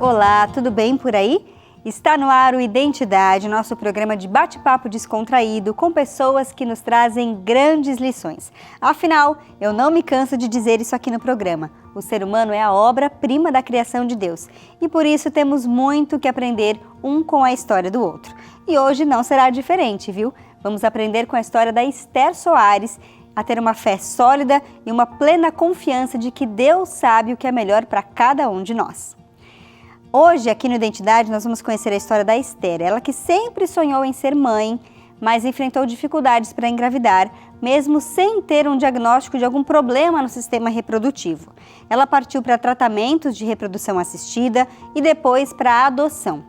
Olá, tudo bem por aí? Está no ar o Identidade, nosso programa de bate-papo descontraído com pessoas que nos trazem grandes lições. Afinal, eu não me canso de dizer isso aqui no programa. O ser humano é a obra-prima da criação de Deus e por isso temos muito que aprender um com a história do outro. E hoje não será diferente, viu? Vamos aprender com a história da Esther Soares a ter uma fé sólida e uma plena confiança de que Deus sabe o que é melhor para cada um de nós. Hoje, aqui no Identidade, nós vamos conhecer a história da Esther, ela que sempre sonhou em ser mãe, mas enfrentou dificuldades para engravidar, mesmo sem ter um diagnóstico de algum problema no sistema reprodutivo. Ela partiu para tratamentos de reprodução assistida e depois para a adoção.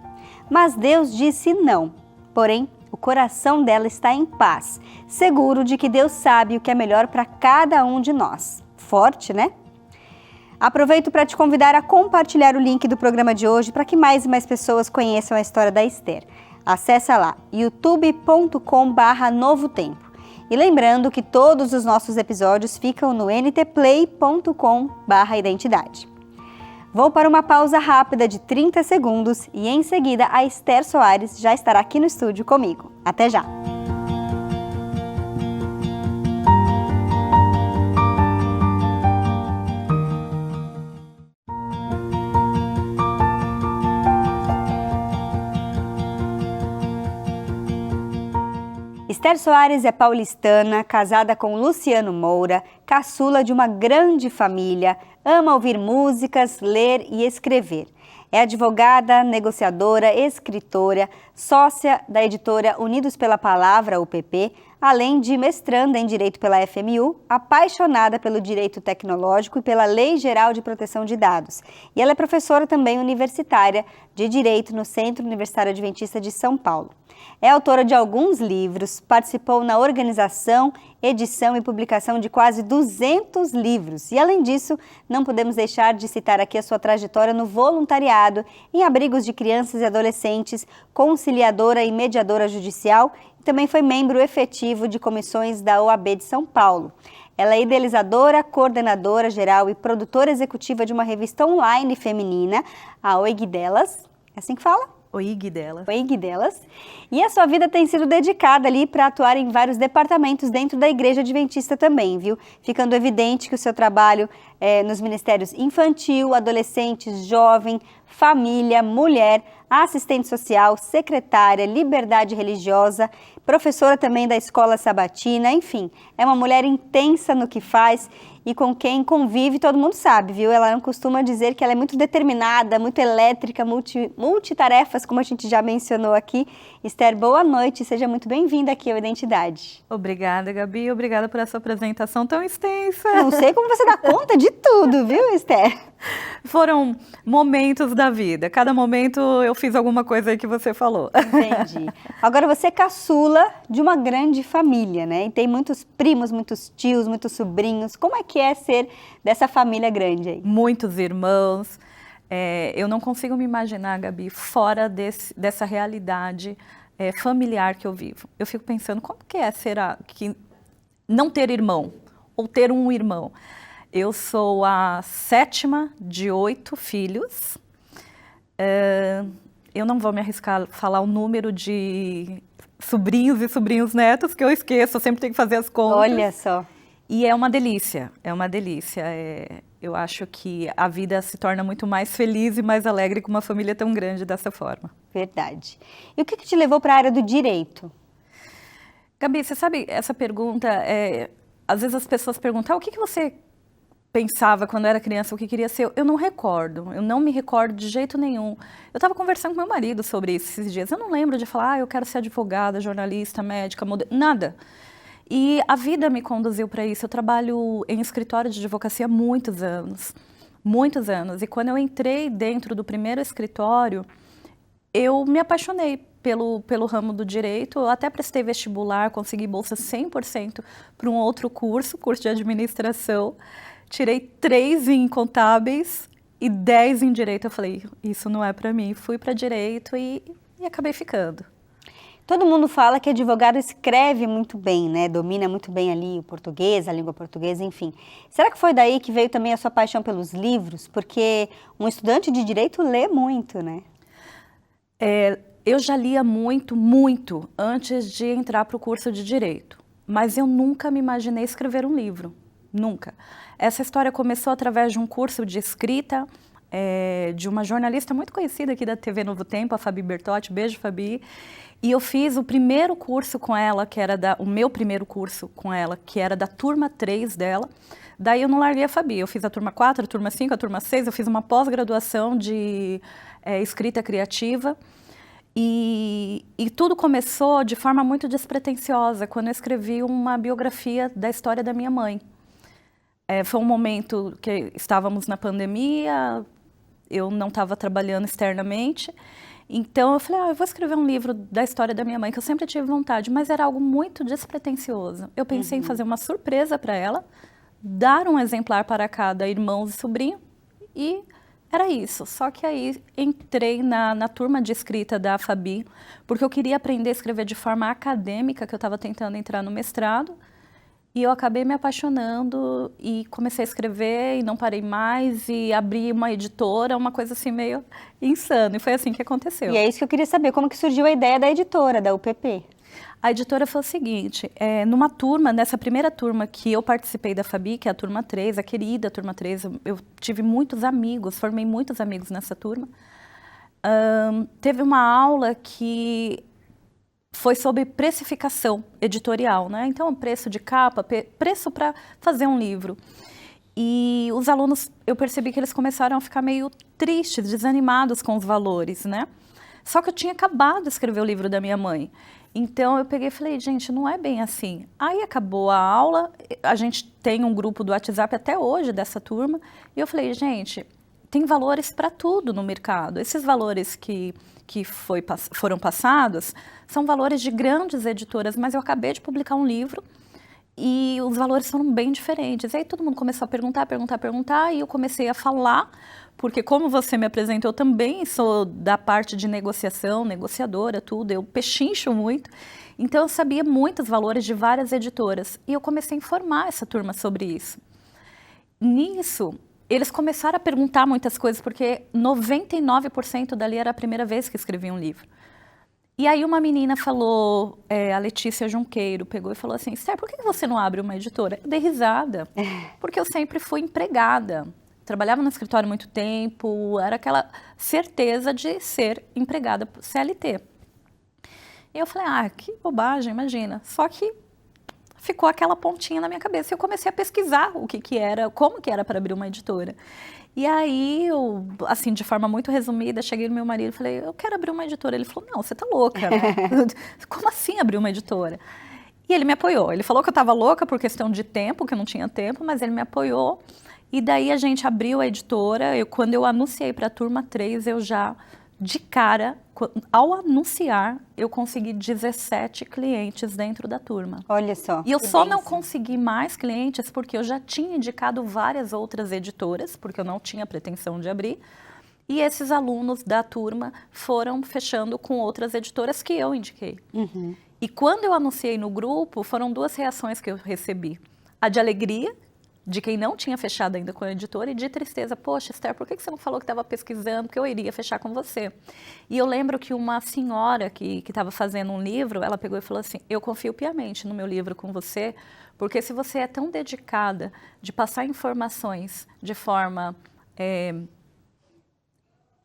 Mas Deus disse não, porém, o coração dela está em paz, seguro de que Deus sabe o que é melhor para cada um de nós. Forte, né? Aproveito para te convidar a compartilhar o link do programa de hoje para que mais e mais pessoas conheçam a história da Esther. Acesse lá, youtube.com/Novo Tempo. E lembrando que todos os nossos episódios ficam no ntplay.com/identidade. Vou para uma pausa rápida de 30 segundos e em seguida a Esther Soares já estará aqui no estúdio comigo. Até já! Esther Soares é paulistana, casada com Luciano Moura, caçula de uma grande família, ama ouvir músicas, ler e escrever. É advogada, negociadora, escritora, sócia da editora Unidos pela Palavra, UPP, além de mestranda em Direito pela FMU, apaixonada pelo direito tecnológico e pela Lei Geral de Proteção de Dados. E ela é professora também universitária de Direito no Centro Universitário Adventista de São Paulo. É autora de alguns livros, participou na organização, edição e publicação de quase 200 livros. E, além disso, não podemos deixar de citar aqui a sua trajetória no voluntariado, em abrigos de crianças e adolescentes, conciliadora e mediadora judicial, e também foi membro efetivo de comissões da OAB de São Paulo. Ela é idealizadora, coordenadora geral e produtora executiva de uma revista online feminina, a OIG Delas. É assim que fala? OIG Delas. OIG Delas. E a sua vida tem sido dedicada ali para atuar em vários departamentos dentro da Igreja Adventista também, viu? Ficando evidente que o seu trabalho nos ministérios infantil, adolescentes, jovem, família, mulher, assistente social, secretária, liberdade religiosa, professora também da escola sabatina, enfim, é uma mulher intensa no que faz e com quem convive, todo mundo sabe, viu? Ela não costuma dizer que ela é muito determinada, muito elétrica, multitarefas, como a gente já mencionou aqui. Esther, boa noite, seja muito bem-vinda aqui ao Identidade. Obrigada, Gabi, obrigada por essa apresentação tão extensa. Não sei como você dá conta de tudo, viu, Esther? Foram momentos da vida, cada momento eu fiz alguma coisa aí que você falou. Entendi. Agora você é caçula de uma grande família, né? E tem muitos primos, muitos tios, muitos sobrinhos. Como é que é ser dessa família grande aí? Muitos irmãos. Eu não consigo me imaginar, Gabi, fora dessa realidade familiar que eu vivo. Eu fico pensando, como que é não ter irmão ou ter um irmão? Eu sou a 7ª de 8 filhos. Eu não vou me arriscar a falar o número de sobrinhos e sobrinhos netos, que eu esqueço, eu sempre tenho que fazer as contas. Olha só. E é uma delícia, é uma delícia. Eu acho que a vida se torna muito mais feliz e mais alegre com uma família tão grande dessa forma. Verdade. E o que te levou para a área do direito? Gabi, você sabe, essa pergunta, às vezes as pessoas perguntam, o que você pensava quando era criança, o que queria ser? Eu não recordo, eu não me recordo de jeito nenhum. Eu estava conversando com meu marido sobre isso esses dias, eu não lembro de falar, eu quero ser advogada, jornalista, médica, modelo, nada. E a vida me conduziu para isso. Eu trabalho em escritório de advocacia há muitos anos. E quando eu entrei dentro do primeiro escritório, eu me apaixonei pelo ramo do direito. Eu até prestei vestibular, consegui bolsa 100% para um outro curso de administração. Tirei 3 em contábeis e 10 em direito. Eu falei, isso não é para mim. Fui para direito e acabei ficando. Todo mundo fala que advogado escreve muito bem, né? Domina muito bem ali o português, a língua portuguesa, enfim. Será que foi daí que veio também a sua paixão pelos livros? Porque um estudante de direito lê muito, né? Eu já lia muito antes de entrar para o curso de Direito, mas eu nunca me imaginei escrever um livro, nunca. Essa história começou através de um curso de escrita de uma jornalista muito conhecida aqui da TV Novo Tempo, a Fabi Bertotti, beijo Fabi, e eu fiz o primeiro curso com ela, o meu primeiro curso com ela, que era da turma 3 dela. Daí eu não larguei a Fabi, eu fiz a turma 4, a turma 5, a turma 6, eu fiz uma pós-graduação de escrita criativa. E tudo começou de forma muito despretensiosa, quando eu escrevi uma biografia da história da minha mãe. Foi um momento que estávamos na pandemia, eu não estava trabalhando externamente, então eu falei, eu vou escrever um livro da história da minha mãe, que eu sempre tive vontade, mas era algo muito despretensioso. Eu pensei em fazer uma surpresa para ela, dar um exemplar para cada irmão e sobrinho, e era isso. Só que aí entrei na turma de escrita da Fabi, porque eu queria aprender a escrever de forma acadêmica, que eu estava tentando entrar no mestrado, e eu acabei me apaixonando e comecei a escrever e não parei mais, e abri uma editora, uma coisa assim meio insana, e foi assim que aconteceu. E é isso que eu queria saber, como que surgiu a ideia da editora, da UPP? A editora foi o seguinte, numa turma, nessa primeira turma que eu participei da Fabi, que é a turma 3, a querida turma 3, eu tive muitos amigos, formei muitos amigos nessa turma. Teve uma aula que foi sobre precificação editorial, né? Então, preço de capa, preço para fazer um livro. E os alunos, eu percebi que eles começaram a ficar meio tristes, desanimados com os valores, né? Só que eu tinha acabado de escrever o livro da minha mãe. Então, eu peguei e falei, gente, não é bem assim. Aí acabou a aula, a gente tem um grupo do WhatsApp até hoje dessa turma, e eu falei, gente, tem valores para tudo no mercado. Esses valores que foram passados são valores de grandes editoras, mas eu acabei de publicar um livro e os valores foram bem diferentes. E aí todo mundo começou a perguntar, e eu comecei a falar, porque como você me apresentou, eu também sou da parte de negociação, negociadora, tudo, eu pechincho muito. Então eu sabia muitos valores de várias editoras e eu comecei a informar essa turma sobre isso. Nisso, eles começaram a perguntar muitas coisas, porque 99% dali era a primeira vez que escrevi um livro. E aí uma menina falou, a Letícia Junqueiro, pegou e falou assim, Esther, por que você não abre uma editora? Eu dei risada, porque eu sempre fui empregada. Trabalhava no escritório há muito tempo, era aquela certeza de ser empregada CLT. E eu falei, que bobagem, imagina. Só que ficou aquela pontinha na minha cabeça. E eu comecei a pesquisar o que era, como que era para abrir uma editora. E aí, eu, assim, de forma muito resumida, cheguei no meu marido e falei, eu quero abrir uma editora. Ele falou, não, você tá louca, né? Como assim abrir uma editora? E ele me apoiou. Ele falou que eu estava louca por questão de tempo, que eu não tinha tempo, mas ele me apoiou. E daí a gente abriu a editora. Quando eu anunciei para a turma 3, eu já, de cara, ao anunciar, eu consegui 17 clientes dentro da turma. Olha só. E eu só não consegui mais clientes porque eu já tinha indicado várias outras editoras, porque eu não tinha pretensão de abrir. E esses alunos da turma foram fechando com outras editoras que eu indiquei. E quando eu anunciei no grupo, foram 2 reações que eu recebi. A de alegria, de quem não tinha fechado ainda com a editora, e de tristeza. Poxa, Esther, por que você não falou que estava pesquisando, que eu iria fechar com você? E eu lembro que uma senhora que estava fazendo um livro, ela pegou e falou assim, eu confio piamente no meu livro com você, porque se você é tão dedicada de passar informações de forma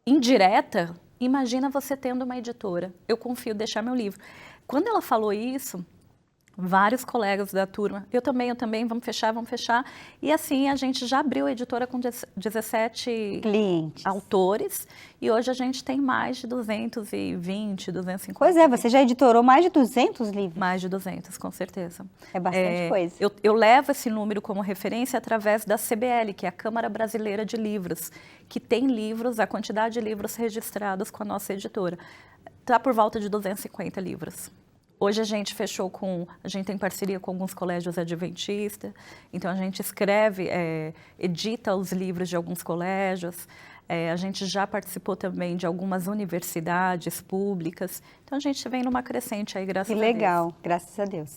indireta, imagina você tendo uma editora. Eu confio, deixar meu livro. Quando ela falou isso, vários colegas da turma, eu também, vamos fechar. E assim, a gente já abriu a editora com 17 clientes, autores, e hoje a gente tem mais de 220, 250. Pois é, você já editorou mais de 200 livros? Mais de 200, com certeza. É bastante coisa. Eu levo esse número como referência através da CBL, que é a Câmara Brasileira de Livros, que tem livros, a quantidade de livros registrados com a nossa editora. Está por volta de 250 livros. Hoje a gente a gente tem parceria com alguns colégios adventistas, então a gente escreve, edita os livros de alguns colégios, a gente já participou também de algumas universidades públicas, então a gente vem numa crescente aí, graças a Deus. Que legal, graças a Deus.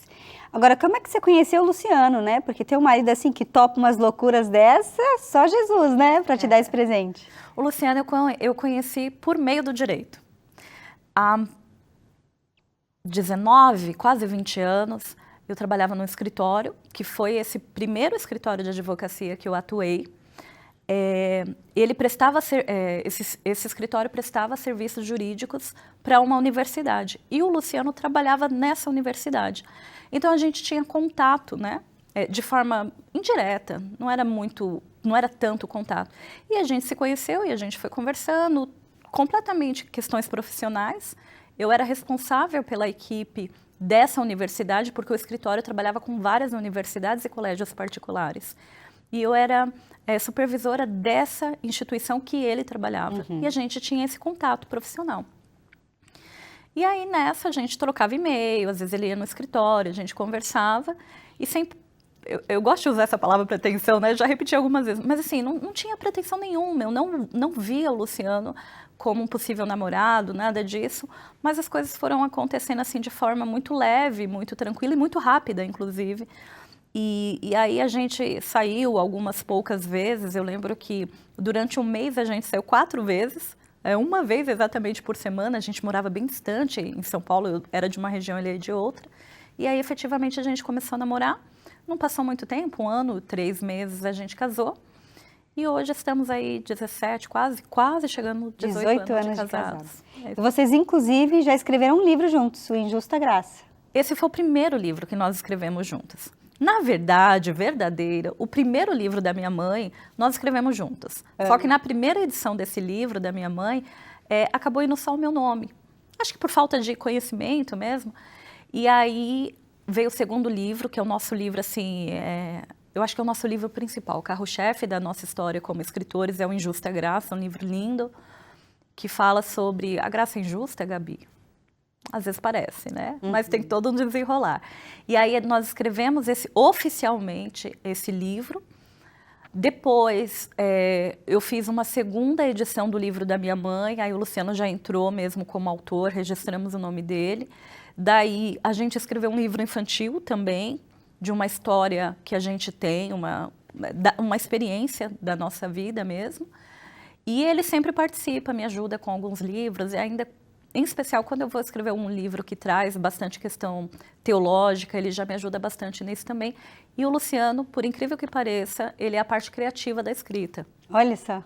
Agora, como é que você conheceu o Luciano, né? Porque ter um marido assim que topa umas loucuras dessa, só Jesus, né? Para te dar esse presente. O Luciano eu conheci por meio do direito. Há 19, quase 20 anos, eu trabalhava num escritório, que foi esse primeiro escritório de advocacia que eu atuei. Esse escritório prestava serviços jurídicos para uma universidade. E o Luciano trabalhava nessa universidade. Então a gente tinha contato, né? De forma indireta, não era tanto contato. E a gente se conheceu e a gente foi conversando completamente questões profissionais. Eu era responsável pela equipe dessa universidade, porque o escritório trabalhava com várias universidades e colégios particulares. E eu era supervisora dessa instituição que ele trabalhava. E a gente tinha esse contato profissional. E aí, nessa, a gente trocava e-mail, às vezes ele ia no escritório, a gente conversava, e sempre... Eu gosto de usar essa palavra pretensão, né? Já repeti algumas vezes, mas assim, não tinha pretensão nenhuma, eu não via o Luciano como um possível namorado, nada disso, mas as coisas foram acontecendo assim de forma muito leve, muito tranquila e muito rápida, inclusive. E aí a gente saiu algumas poucas vezes, eu lembro que durante um mês a gente saiu 4 vezes, uma vez exatamente por semana, a gente morava bem distante em São Paulo, eu era de uma região, ele é de outra, e aí efetivamente a gente começou a namorar, não passou muito tempo, 1 ano, 3 meses a gente casou, e hoje estamos aí 17, quase chegando 18 anos de casados. E vocês inclusive já escreveram um livro juntos, o Injusta Graça. Esse foi o primeiro livro que nós escrevemos juntas. Na verdade, verdadeira, o primeiro livro da minha mãe, nós escrevemos juntas. Só que na primeira edição desse livro da minha mãe, acabou indo só o meu nome. Acho que por falta de conhecimento mesmo. E aí veio o segundo livro, que é o nosso livro, assim, eu acho que é o nosso livro principal. O carro-chefe da nossa história como escritores é o Injusta Graça, um livro lindo, que fala sobre a graça injusta, Gabi. Às vezes parece, né? Mas tem todo um desenrolar. E aí nós escrevemos oficialmente esse livro. Depois eu fiz uma segunda edição do livro da minha mãe, aí o Luciano já entrou mesmo como autor, registramos o nome dele. Daí a gente escreveu um livro infantil também, de uma história que a gente tem, uma experiência da nossa vida mesmo. E ele sempre participa, me ajuda com alguns livros, e ainda... Em especial, quando eu vou escrever um livro que traz bastante questão teológica, ele já me ajuda bastante nisso também. E o Luciano, por incrível que pareça, ele é a parte criativa da escrita. Olha só.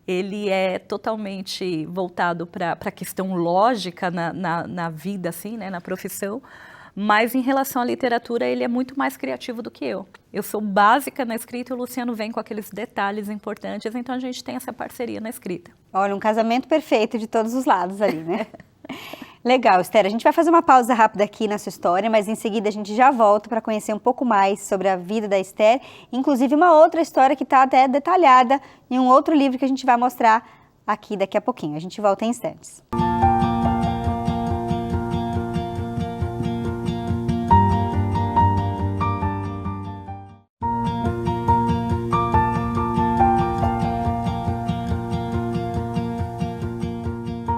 Ele é totalmente voltado para a questão lógica na vida, assim, né, na profissão. Mas em relação à literatura, ele é muito mais criativo do que eu. Eu sou básica na escrita e o Luciano vem com aqueles detalhes importantes, então a gente tem essa parceria na escrita. Olha, um casamento perfeito de todos os lados ali, né? Legal, Esther, a gente vai fazer uma pausa rápida aqui na sua história, mas em seguida a gente já volta para conhecer um pouco mais sobre a vida da Esther, inclusive uma outra história que está até detalhada em um outro livro que a gente vai mostrar aqui daqui a pouquinho. A gente volta em instantes.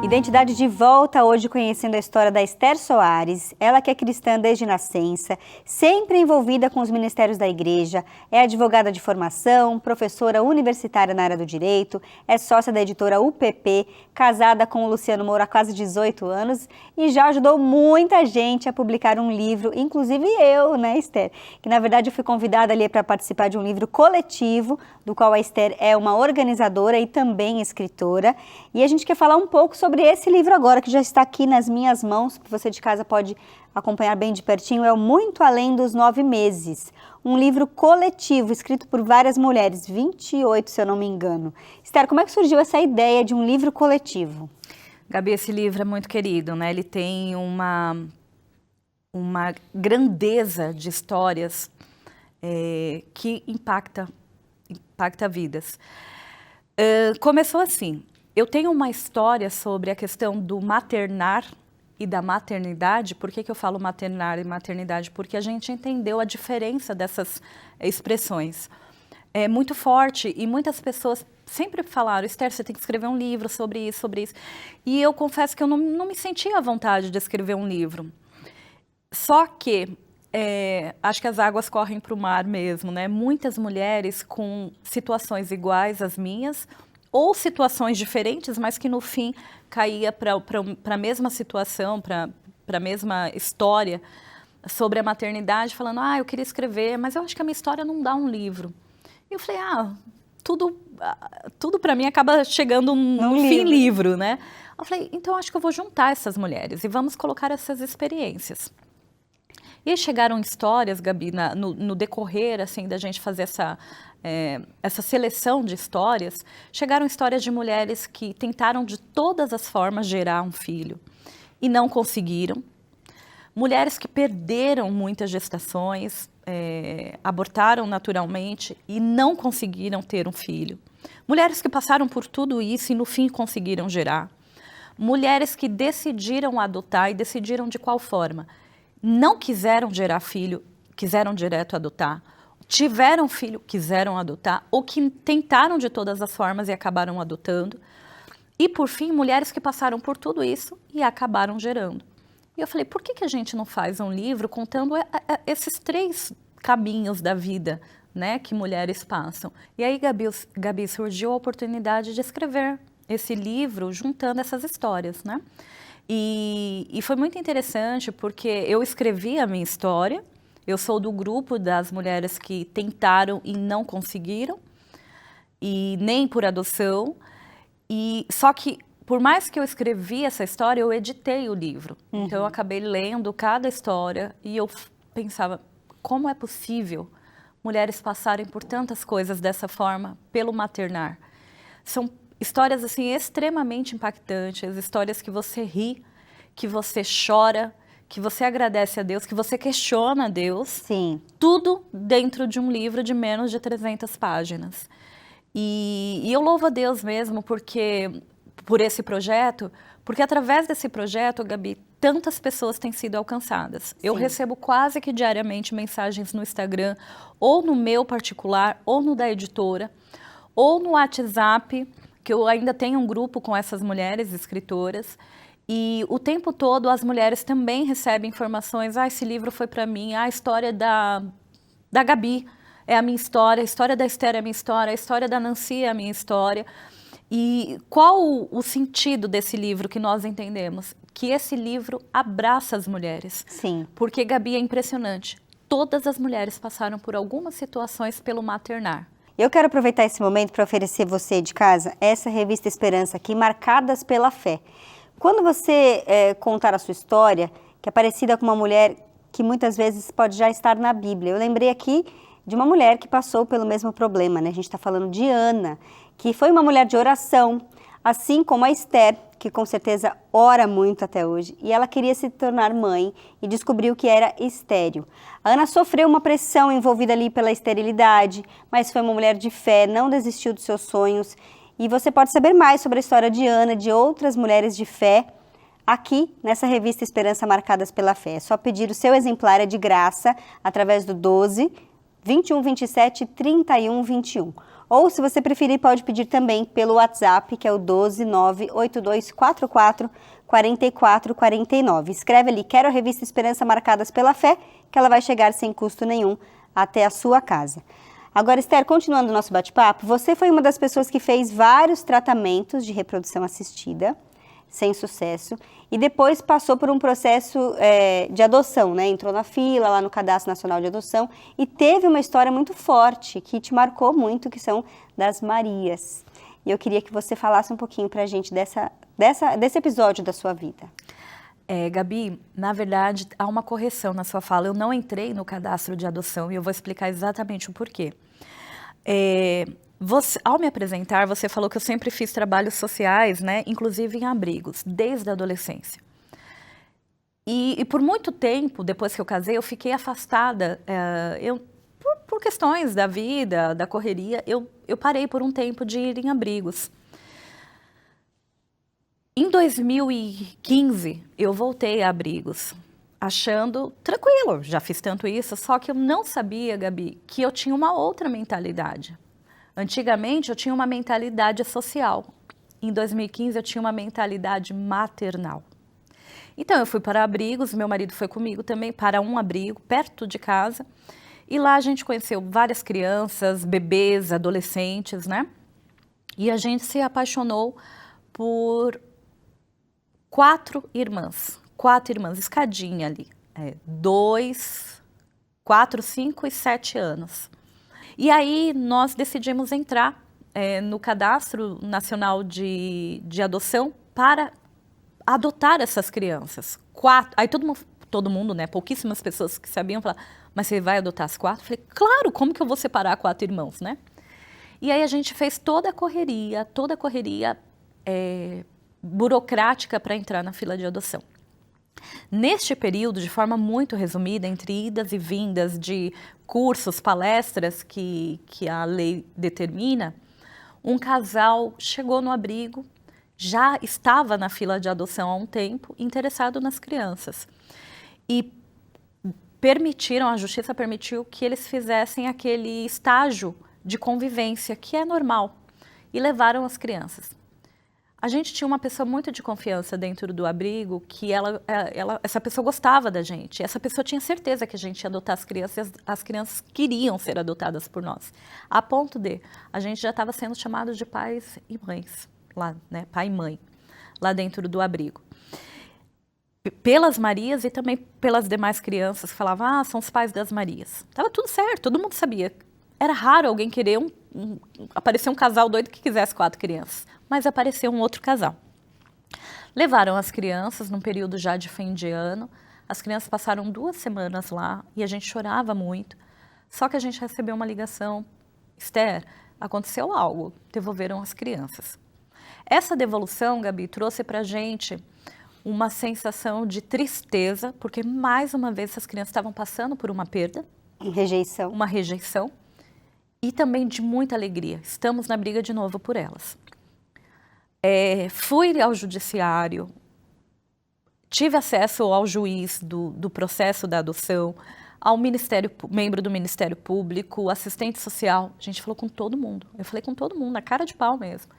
Identidade de volta hoje conhecendo a história da Esther Soares, ela que é cristã desde nascença, sempre envolvida com os ministérios da igreja, é advogada de formação, professora universitária na área do direito, é sócia da editora UPP, casada com o Luciano Moura há quase 18 anos e já ajudou muita gente a publicar um livro, inclusive eu, né, Esther? Que na verdade eu fui convidada ali para participar de um livro coletivo, do qual a Esther é uma organizadora e também escritora, e a gente quer falar um pouco sobre esse livro agora, que já está aqui nas minhas mãos, que você de casa pode acompanhar bem de pertinho, é o Muito Além dos 9 Meses, um livro coletivo, escrito por várias mulheres, 28 se eu não me engano. Esther, como é que surgiu essa ideia de um livro coletivo? Gabi, esse livro é muito querido, né? Ele tem uma grandeza de histórias que impacta vidas. Começou assim. Eu tenho uma história sobre a questão do maternar e da maternidade. Por que eu falo maternar e maternidade? Porque a gente entendeu a diferença dessas expressões. É muito forte e muitas pessoas sempre falaram, Esther, você tem que escrever um livro sobre isso, sobre isso. E eu confesso que eu não me sentia à vontade de escrever um livro. Só que acho que as águas correm para o mar mesmo, né? Muitas mulheres com situações iguais às minhas, ou situações diferentes, mas que no fim caía para a mesma situação, para a mesma história sobre a maternidade, falando, eu queria escrever, mas eu acho que a minha história não dá um livro. E eu falei, tudo para mim acaba chegando no fim livro, né? Eu falei, então acho que eu vou juntar essas mulheres e vamos colocar essas experiências. E aí chegaram histórias, Gabi, no decorrer assim, da gente fazer essa seleção de histórias, chegaram histórias de mulheres que tentaram de todas as formas gerar um filho e não conseguiram. Mulheres que perderam muitas gestações, abortaram naturalmente e não conseguiram ter um filho. Mulheres que passaram por tudo isso e no fim conseguiram gerar. Mulheres que decidiram adotar e decidiram de qual forma. Não quiseram gerar filho, quiseram direto adotar. Tiveram filho, quiseram adotar, ou que tentaram de todas as formas e acabaram adotando. E, por fim, mulheres que passaram por tudo isso e acabaram gerando. E eu falei, por que a gente não faz um livro contando esses 3 caminhos da vida, né, que mulheres passam? E aí, Gabi, surgiu a oportunidade de escrever esse livro juntando essas histórias, né? E foi muito interessante porque eu escrevi a minha história, eu sou do grupo das mulheres que tentaram e não conseguiram, e nem por adoção, só que por mais que eu escrevi essa história, eu editei o livro. Então eu acabei lendo cada história e eu pensava, como é possível mulheres passarem por tantas coisas dessa forma pelo maternar? São histórias assim extremamente impactantes, histórias que você ri, que você chora, que você agradece a Deus, que você questiona a Deus. Sim. Tudo dentro de um livro de menos de 300 páginas. E eu louvo a Deus mesmo por esse projeto, porque através desse projeto, Gabi, tantas pessoas têm sido alcançadas. Sim. Eu recebo quase que diariamente mensagens no Instagram, ou no meu particular, ou no da editora, ou no WhatsApp, que eu ainda tenho um grupo com essas mulheres escritoras, e o tempo todo as mulheres também recebem informações, esse livro foi para mim, a história da Gabi é a minha história, a história da Esther é a minha história, a história da Nancy é a minha história. E qual o sentido desse livro que nós entendemos? Que esse livro abraça as mulheres. Sim. Porque, Gabi, é impressionante, todas as mulheres passaram por algumas situações pelo maternar. Eu quero aproveitar esse momento para oferecer você de casa essa revista Esperança aqui, Marcadas pela Fé. Quando você contar a sua história, que é parecida com uma mulher que muitas vezes pode já estar na Bíblia. Eu lembrei aqui de uma mulher que passou pelo mesmo problema, né? A gente está falando de Ana, que foi uma mulher de oração, assim como a Esther, que com certeza ora muito até hoje, e ela queria se tornar mãe e descobriu que era estéril. A Ana sofreu uma pressão envolvida ali pela esterilidade, mas foi uma mulher de fé, não desistiu dos seus sonhos. E você pode saber mais sobre a história de Ana, de outras mulheres de fé, aqui nessa revista Esperança Marcadas pela Fé. É só pedir o seu exemplar, é de graça, através do 12 21 27 31 21. Ou, se você preferir, pode pedir também pelo WhatsApp, que é o 12 98244 4449. Escreve ali, quero a revista Esperança Marcadas pela Fé, que ela vai chegar sem custo nenhum até a sua casa. Agora, Esther, continuando o nosso bate-papo, você foi uma das pessoas que fez vários tratamentos de reprodução assistida, sem sucesso, e depois passou por um processo de adoção, né? Entrou na fila lá no Cadastro Nacional de Adoção e teve uma história muito forte que te marcou muito, que são das Marias. E eu queria que você falasse um pouquinho pra gente desse episódio da sua vida. Gabi, na verdade, há uma correção na sua fala. Eu não entrei no cadastro de adoção e eu vou explicar exatamente o porquê. Ao me apresentar, você falou que eu sempre fiz trabalhos sociais, né, inclusive em abrigos, desde a adolescência. E por muito tempo, depois que eu casei, eu fiquei afastada. Por questões da vida, da correria, eu parei por um tempo de ir em abrigos. Em 2015, eu voltei a Abrigos, achando tranquilo, já fiz tanto isso, só que eu não sabia, Gabi, que eu tinha uma outra mentalidade. Antigamente, eu tinha uma mentalidade social. Em 2015, eu tinha uma mentalidade maternal. Então, eu fui para Abrigos, meu marido foi comigo também para um abrigo, perto de casa. E lá a gente conheceu várias crianças, bebês, adolescentes, né? E a gente se apaixonou por quatro irmãs, escadinha ali. 2, 4, 5 e 7 anos. E aí nós decidimos entrar no Cadastro Nacional de Adoção para adotar essas crianças. 4, aí todo mundo, né, pouquíssimas pessoas que sabiam falar, mas você vai adotar as 4? Eu falei, claro, como que eu vou separar 4 irmãos, né? E aí a gente fez toda a correria burocrática para entrar na fila de adoção. Neste período, de forma muito resumida, entre idas e vindas de cursos, palestras que a lei determina, um casal chegou no abrigo, já estava na fila de adoção há um tempo, interessado nas crianças. E a justiça permitiu que eles fizessem aquele estágio de convivência, que é normal, e levaram as crianças. A gente tinha uma pessoa muito de confiança dentro do abrigo, que essa pessoa gostava da gente, essa pessoa tinha certeza que a gente ia adotar as crianças, as crianças queriam ser adotadas por nós, a ponto de a gente já estava sendo chamado de pais e mães, lá, né, pai e mãe, lá dentro do abrigo. Pelas Marias e também pelas demais crianças que falavam, são os pais das Marias. Estava tudo certo, todo mundo sabia. Era raro alguém querer aparecer um casal doido que quisesse 4 crianças, mas apareceu um outro casal. Levaram as crianças num período já de fim de ano, as crianças passaram 2 semanas lá e a gente chorava muito, só que a gente recebeu uma ligação, Esther, aconteceu algo, devolveram as crianças. Essa devolução, Gabi, trouxe pra gente uma sensação de tristeza, porque mais uma vez essas crianças estavam passando por uma perda. Uma rejeição. E também de muita alegria. Estamos na briga de novo por elas. Fui ao judiciário, tive acesso ao juiz do processo da adoção, ao membro do Ministério Público, assistente social. A gente falou com todo mundo. Eu falei com todo mundo, na cara de pau mesmo,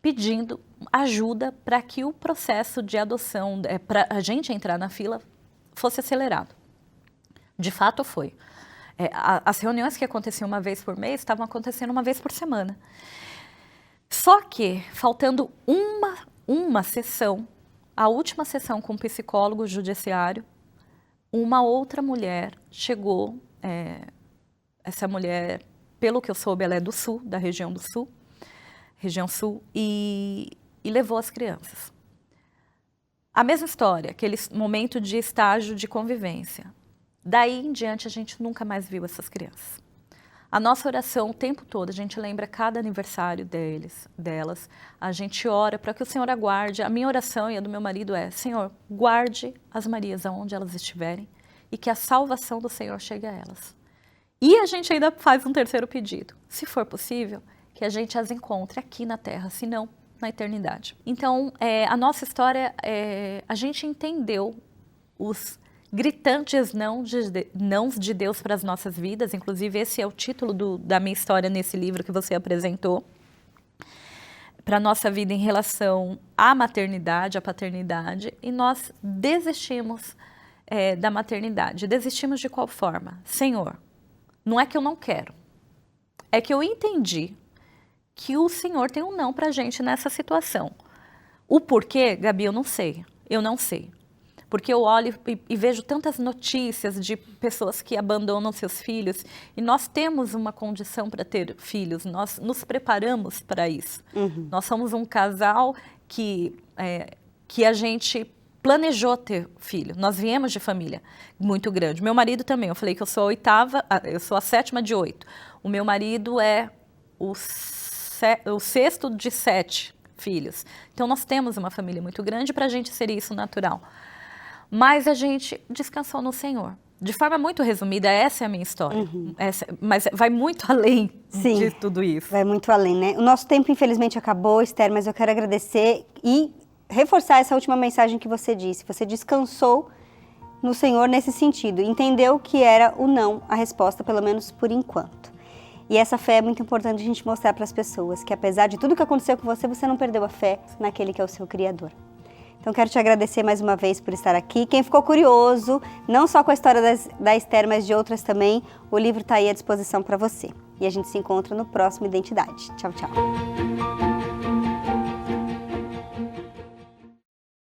pedindo ajuda para que o processo de adoção, para a gente entrar na fila, fosse acelerado. De fato foi. As reuniões que aconteciam uma vez por mês estavam acontecendo uma vez por semana. Só que, faltando uma sessão, a última sessão com o psicólogo judiciário, uma outra mulher chegou, essa mulher, pelo que eu soube, ela é do Sul, da região Sul, e levou as crianças. A mesma história, aquele momento de estágio de convivência. Daí em diante, a gente nunca mais viu essas crianças. A nossa oração o tempo todo, a gente lembra cada aniversário delas, a gente ora para que o Senhor aguarde. A minha oração e a do meu marido é, Senhor, guarde as Marias aonde elas estiverem e que a salvação do Senhor chegue a elas. E a gente ainda faz um terceiro pedido, se for possível, que a gente as encontre aqui na Terra, se não na eternidade. Então, a nossa história, a gente entendeu os gritantes nãos de Deus para as nossas vidas, inclusive esse é o título da minha história nesse livro que você apresentou, para a nossa vida em relação à maternidade, à paternidade, e nós desistimos da maternidade. Desistimos de qual forma? Senhor, não é que eu não quero, é que eu entendi que o Senhor tem um não para a gente nessa situação. O porquê, Gabi, eu não sei. Porque eu olho e vejo tantas notícias de pessoas que abandonam seus filhos e nós temos uma condição para ter filhos, nós nos preparamos para isso. Uhum. Nós somos um casal que a gente planejou ter filho, nós viemos de família muito grande. Meu marido também, eu falei que eu sou eu sou a 7ª de 8. O meu marido é o 6º de 7 filhos. Então nós temos uma família muito grande, para a gente seria isso natural. Mas a gente descansou no Senhor. De forma muito resumida, essa é a minha história. Uhum. Mas vai muito além de tudo isso. Vai muito além, né? O nosso tempo, infelizmente, acabou, Esther, mas eu quero agradecer e reforçar essa última mensagem que você disse. Você descansou no Senhor nesse sentido, entendeu que era o não a resposta, pelo menos por enquanto. E essa fé é muito importante a gente mostrar para as pessoas, que apesar de tudo que aconteceu com você, você não perdeu a fé naquele que é o seu Criador. Então quero te agradecer mais uma vez por estar aqui. Quem ficou curioso, não só com a história da Esther, mas de outras também, o livro está aí à disposição para você. E a gente se encontra no próximo Identidade. Tchau, tchau.